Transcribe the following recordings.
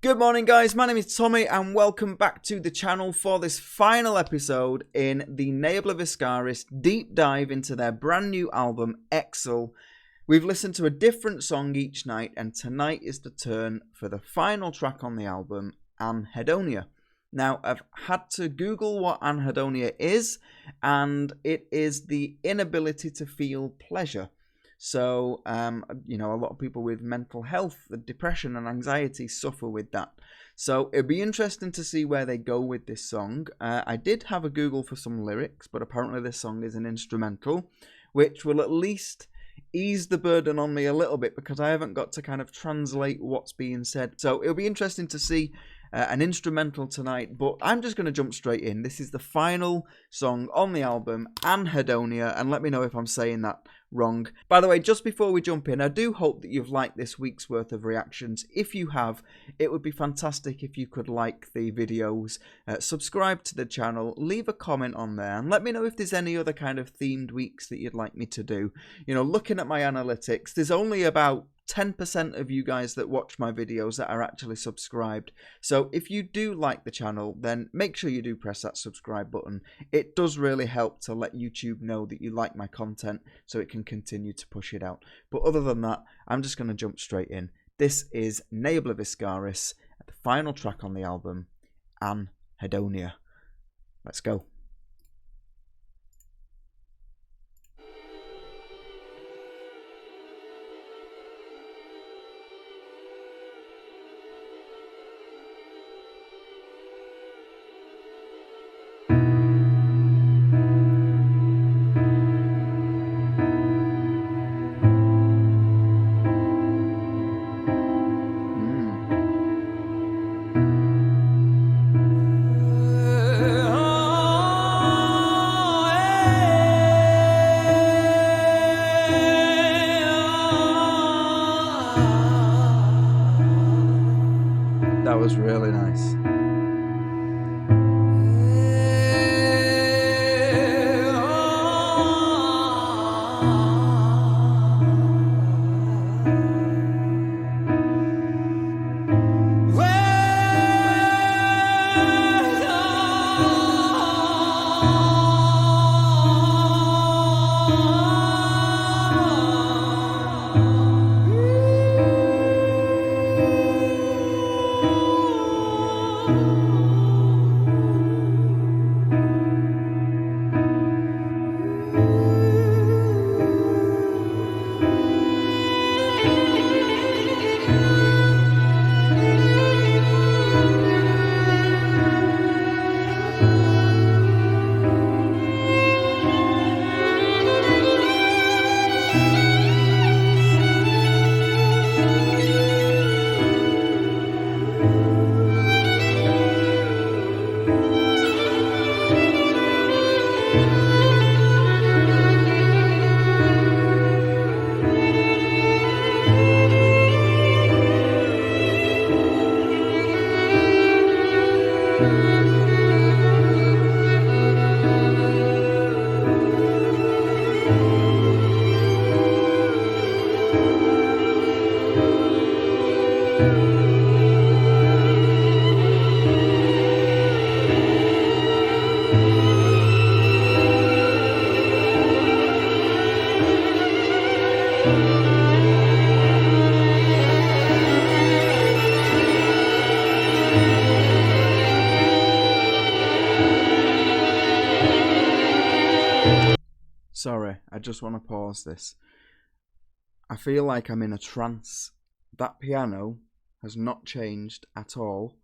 Good morning guys, my name is Tommy and welcome back to the channel for this final episode in the Obliviscaris deep dive into their brand new album Exul. We've listened to a different song each night and tonight is the turn for the final track on the album, Anhedonia. Now I've had to Google what Anhedonia is, and it is the inability to feel pleasure. So, a lot of people with mental health, depression and anxiety suffer with that. So it'd be interesting to see where they go with this song. I did have a Google for some lyrics, but apparently this song is an instrumental, which will at least ease the burden on me a little bit because I haven't got to kind of translate what's being said. So it'll be interesting to see an instrumental tonight, but I'm just going to jump straight in. This is the final song on the album, Anhedonia, and let me know if I'm saying that wrong. By the way, just before we jump in, I do hope that you've liked this week's worth of reactions. If you have, it would be fantastic if you could like the videos, subscribe to the channel, leave a comment on there, and let me know if there's any other kind of themed weeks that you'd like me to do. You know, looking at my analytics, there's only about 10% of you guys that watch my videos that are actually subscribed. So if you do like the channel, then make sure you do press that subscribe button. It does really help to let YouTube know that you like my content so it can continue to push it out. But other than that, I'm just going to jump straight in. This is Obliviscaris, the final track on the album, Anhedonia. Let's go. That was really nice. Sorry, I just want to pause this. I feel like I'm in a trance. That piano has not changed at all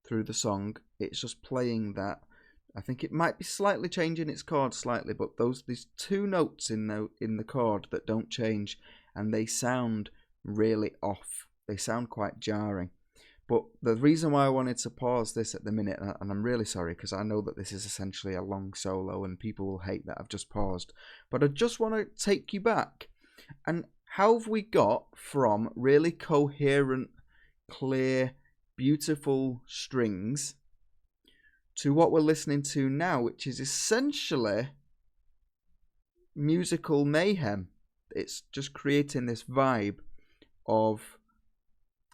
through the song. It's just playing that. I think it might be slightly changing its chord slightly, but these two notes in the chord that don't change, and they sound really off. They sound quite jarring. But the reason why I wanted to pause this at the minute, and I'm really sorry because I know that this is essentially a long solo and people will hate that I've just paused, but I just want to take you back. And how have we got from really coherent, clear, beautiful strings to what we're listening to now, which is essentially musical mayhem? It's just creating this vibe of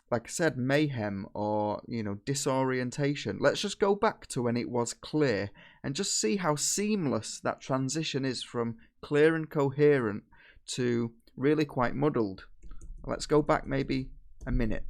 like I said, mayhem or, disorientation. Let's just go back to when it was clear and just see how seamless that transition is from clear and coherent to really quite muddled. Let's go back maybe a minute.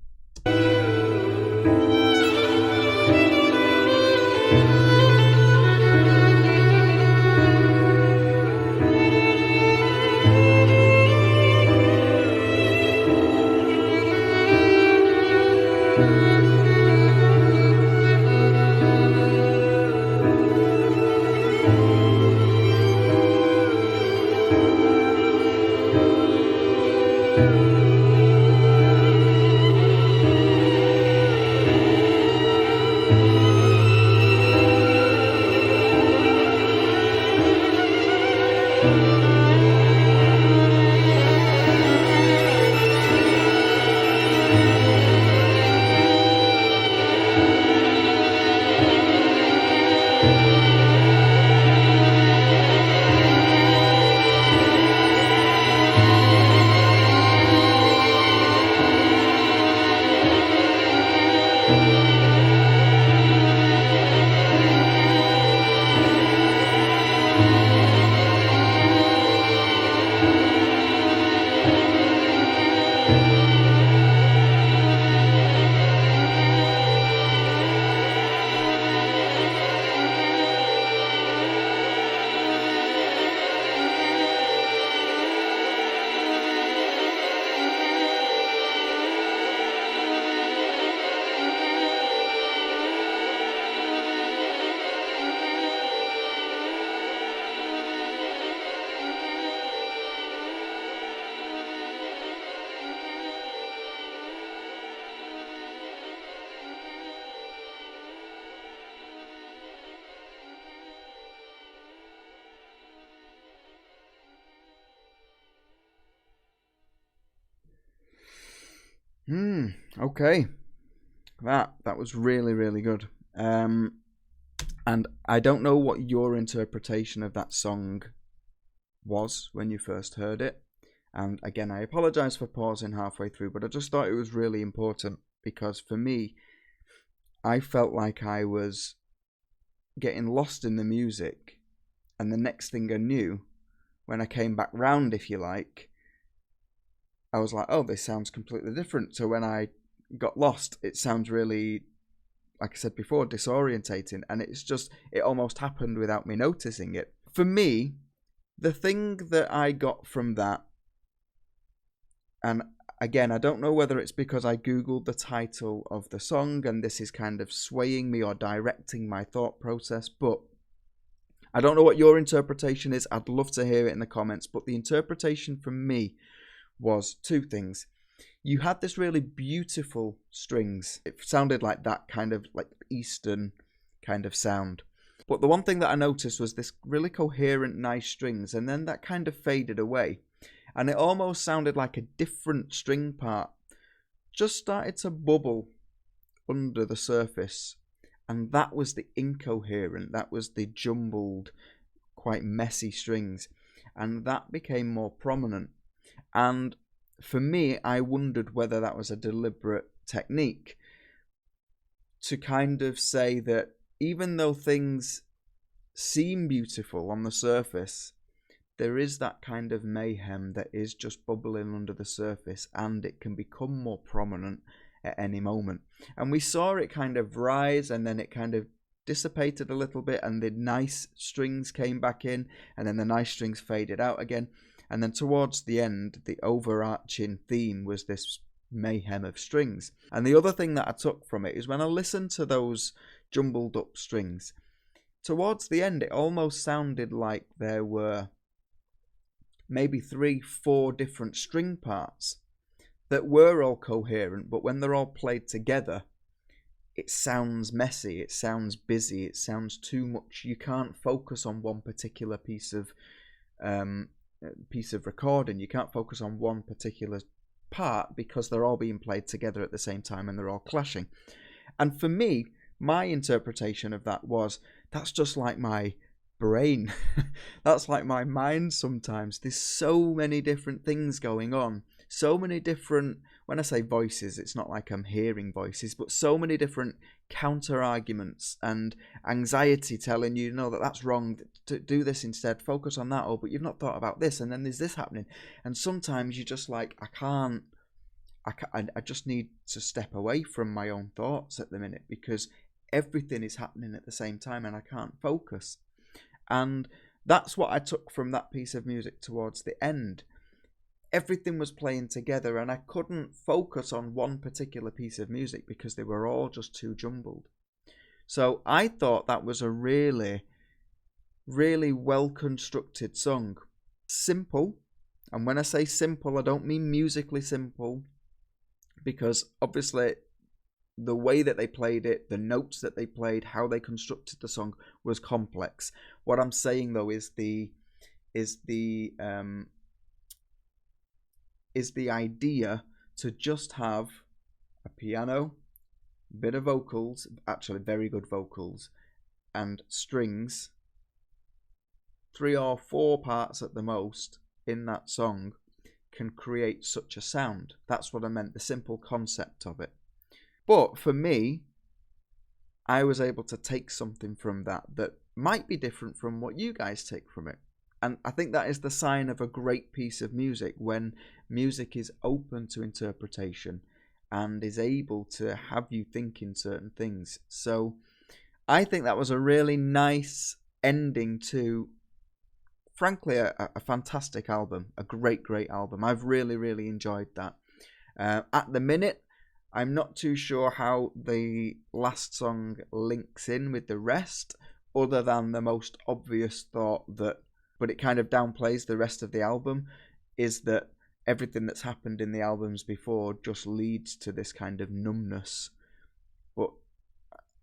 Okay. That was really, really good. And I don't know what your interpretation of that song was when you first heard it. And again, I apologize for pausing halfway through, but I just thought it was really important because for me, I felt like I was getting lost in the music, and the next thing I knew, when I came back round, if you like, I was like, oh, this sounds completely different. So when I got lost, it sounds really, like I said before, disorientating, and it almost happened without me noticing it. For me, the thing that I got from that, and again, I don't know whether it's because I googled the title of the song and this is kind of swaying me or directing my thought process, but I don't know what your interpretation is. I'd love to hear it in the comments, but the interpretation from me was two things. You had this really beautiful strings. It sounded like that kind of like Eastern kind of sound. But the one thing that I noticed was this really coherent, nice strings, and then that kind of faded away. And it almost sounded like a different string part just started to bubble under the surface. And that was the incoherent, that was the jumbled, quite messy strings. And that became more prominent. And for me, I wondered whether that was a deliberate technique to kind of say that even though things seem beautiful on the surface, there is that kind of mayhem that is just bubbling under the surface, and it can become more prominent at any moment. And we saw it kind of rise, and then it kind of dissipated a little bit, and the nice strings came back in, and then the nice strings faded out again. And then towards the end, the overarching theme was this mayhem of strings. And the other thing that I took from it is when I listened to those jumbled up strings, towards the end, it almost sounded like there were maybe 3-4 different string parts that were all coherent, but when they're all played together, it sounds messy, it sounds busy, it sounds too much. You can't focus on one particular piece of recording. You can't focus on one particular part because they're all being played together at the same time and they're all clashing. And for me, my interpretation of that was, that's just like my brain. That's like my mind sometimes. There's so many different things going on, so many different, when I say voices, it's not like I'm hearing voices, but so many different counter arguments and anxiety telling you, no, that's wrong, to do this instead, focus on that, oh, but you've not thought about this, and then there's this happening. And sometimes you're just like, I just need to step away from my own thoughts at the minute, because everything is happening at the same time and I can't focus. And that's what I took from that piece of music towards the end. Everything was playing together and I couldn't focus on one particular piece of music because they were all just too jumbled. So I thought that was a really, really well constructed song. Simple. And when I say simple, I don't mean musically simple, because obviously the way that they played it, the notes that they played, how they constructed the song was complex. What I'm saying though is the idea to just have a piano, bit of vocals, actually very good vocals, and strings, 3 or 4 parts at the most in that song, can create such a sound. That's what I meant, the simple concept of it. But for me, I was able to take something from that might be different from what you guys take from it. And I think that is the sign of a great piece of music, when music is open to interpretation and is able to have you thinking certain things. So I think that was a really nice ending to, frankly, a fantastic album, a great album. I've really, really enjoyed that. At the minute, I'm not too sure how the last song links in with the rest, other than the most obvious thought that, but it kind of downplays the rest of the album, is that everything that's happened in the albums before just leads to this kind of numbness. But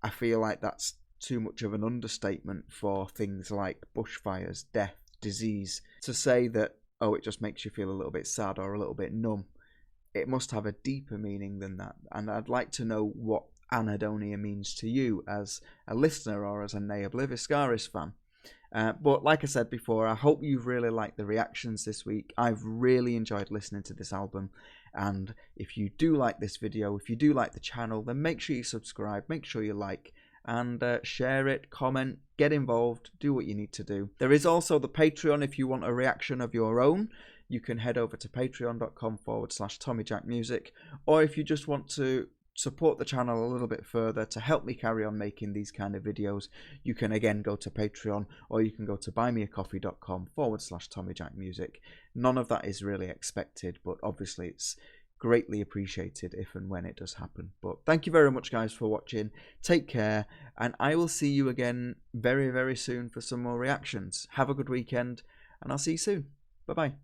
I feel like that's too much of an understatement for things like bushfires, death, disease, to say that, oh, it just makes you feel a little bit sad or a little bit numb. It must have a deeper meaning than that. And I'd like to know what Anhedonia means to you as a listener or as a Obliviscaris fan. But like I said before, I hope you've really liked the reactions this week. I've really enjoyed listening to this album. And if you do like this video, if you do like the channel, then make sure you subscribe, make sure you like, and share it, comment, get involved, do what you need to do. There is also the Patreon if you want a reaction of your own. You can head over to patreon.com/TommyJackMusic, or if you just want to support the channel a little bit further to help me carry on making these kind of videos, you can again go to Patreon, or you can go to buymeacoffee.com/TommyJackMusic. None of that is really expected, but obviously it's greatly appreciated if and when it does happen. But thank you very much, guys, for watching. Take care, and I will see you again very, very soon for some more reactions. Have a good weekend, and I'll see you soon. Bye-bye.